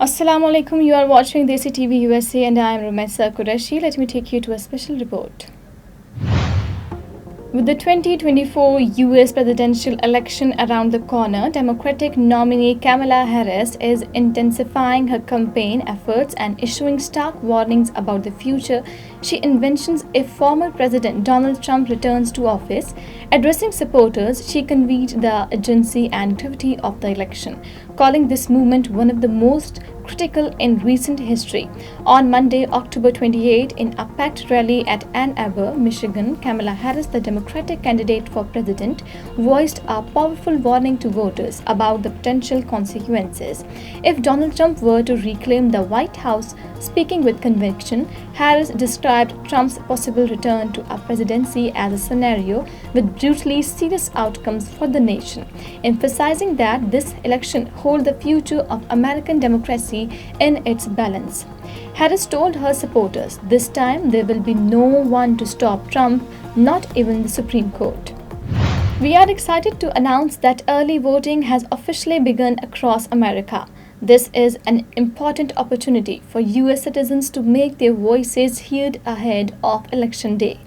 Assalamu alaikum, you are watching Desi TV USA and I am Rumesa Qureshi. Let me take you to a special report. With the 2024 US presidential election around the corner, Democratic nominee Kamala Harris is intensifying her campaign efforts and issuing stark warnings about the future she envisions if former President Donald Trump returns to office. Addressing supporters, she conveyed the urgency and gravity of the election, calling this movement one of the most critical in recent history. On Monday, October 28, in a packed rally at Ann Arbor, Michigan, Kamala Harris, the Democratic candidate for president, voiced a powerful warning to voters about the potential consequences if Donald Trump were to reclaim the White House. Speaking with conviction, Harris described Trump's possible return to a presidency as a scenario with brutally serious outcomes for the nation, emphasizing that this election holds the future of American democracy in its balance. Harris told her supporters, "This time there will be no one to stop Trump, not even the Supreme Court." We are excited to announce that early voting has officially begun across America. This is an important opportunity for US citizens to make their voices heard ahead of Election Day.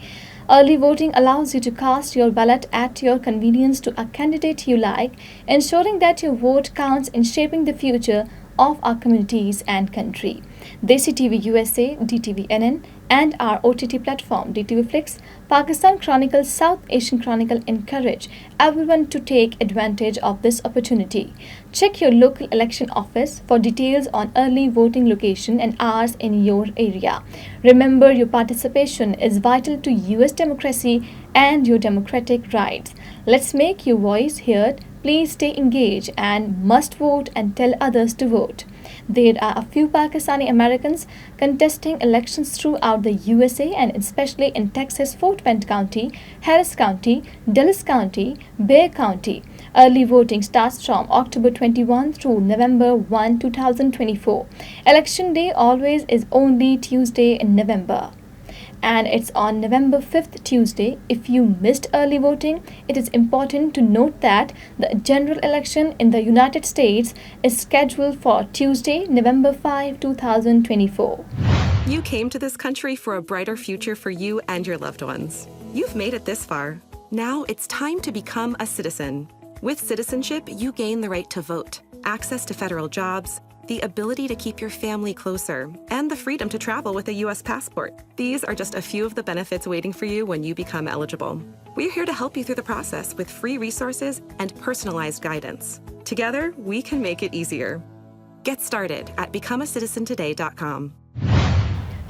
Early voting allows you to cast your ballot at your convenience to a candidate you like, ensuring that your vote counts in shaping the future of our communities and country. Desi TV USA, DTV NN, and our OTT platform DTV Flix, Pakistan Chronicle, South Asian Chronicle encourage everyone to take advantage of this opportunity. Check your local election office for details on early voting location and hours in your area. Remember, your participation is vital to US democracy and your democratic rights. Let's make your voice heard. Please stay engaged and must vote and tell others to vote. There are a few Pakistani Americans contesting elections throughout the USA and especially in Texas, Fort Bend County, Harris County, Dallas County, Bexar County. Early voting starts from October 21 through November 1, 2024. Election day always is only Tuesday in November, and it's on November 5th, Tuesday. If you missed early voting, it is important to note that the general election in the United States is scheduled for Tuesday, November 5, 2024. You came to this country for a brighter future for you and your loved ones. You've made it this far. Now it's time to become a citizen. With citizenship, you gain the right to vote, access to federal jobs, the ability to keep your family closer, and the freedom to travel with a U.S. passport. These are just a few of the benefits waiting for you when you become eligible. We're here to help you through the process with free resources and personalized guidance. Together, we can make it easier. Get started at becomeacitizentoday.com.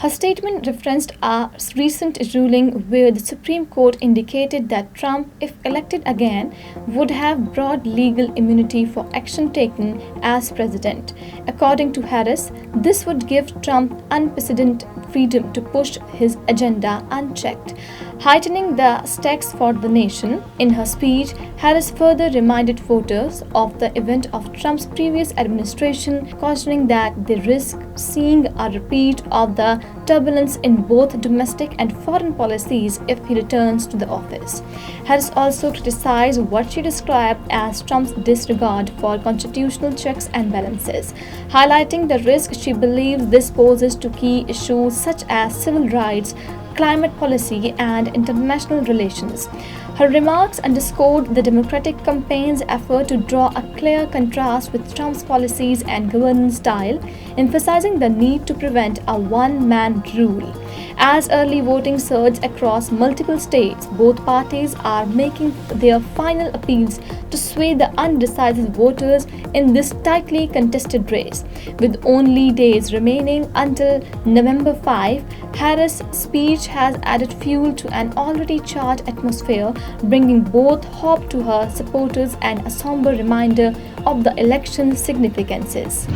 Her statement referenced a recent ruling where the Supreme Court indicated that Trump, if elected again, would have broad legal immunity for action taken as president. According to Harris, this would give Trump unprecedented freedom to push his agenda unchecked, heightening the stakes for the nation. In her speech, Harris further reminded voters of the event of Trump's previous administration, cautioning that they risk seeing a repeat of the turbulence in both domestic and foreign policies if he returns to the office. Harris also criticized what she described as Trump's disregard for constitutional checks and balances, highlighting the risk she believes this poses to key issues such as civil rights, climate policy, and international relations. Her remarks underscored the Democratic campaign's effort to draw a clear contrast with Trump's policies and governance style, emphasizing the need to prevent a one-man rule. As early voting surged across multiple states, both parties are making their final appeals to sway the undecided voters in this tightly contested race. With only days remaining until November 5, Harris' speech has added fuel to an already charged atmosphere, bringing both hope to her supporters and a somber reminder of the election's significances.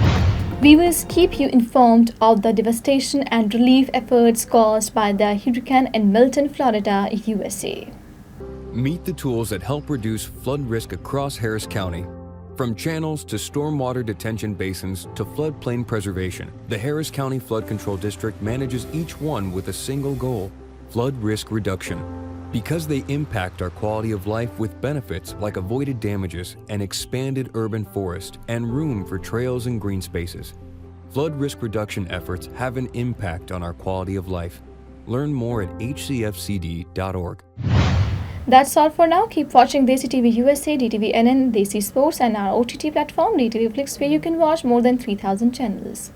We will keep you informed of the devastation and relief efforts caused by the hurricane in Milton, Florida, USA. Meet the tools that help reduce flood risk across Harris County. From channels to stormwater detention basins to floodplain preservation, the Harris County Flood Control District manages each one with a single goal: flood risk reduction. Because they impact our quality of life with benefits like avoided damages and expanded urban forest and room for trails and green spaces. Flood risk reduction efforts have an impact on our quality of life. Learn more at hcfcd.org. That's all for now. Keep watching Desi TV USA, DTV NN, Desi Sports, and our OTT platform, DTV Flix, where you can watch more than 3,000 channels.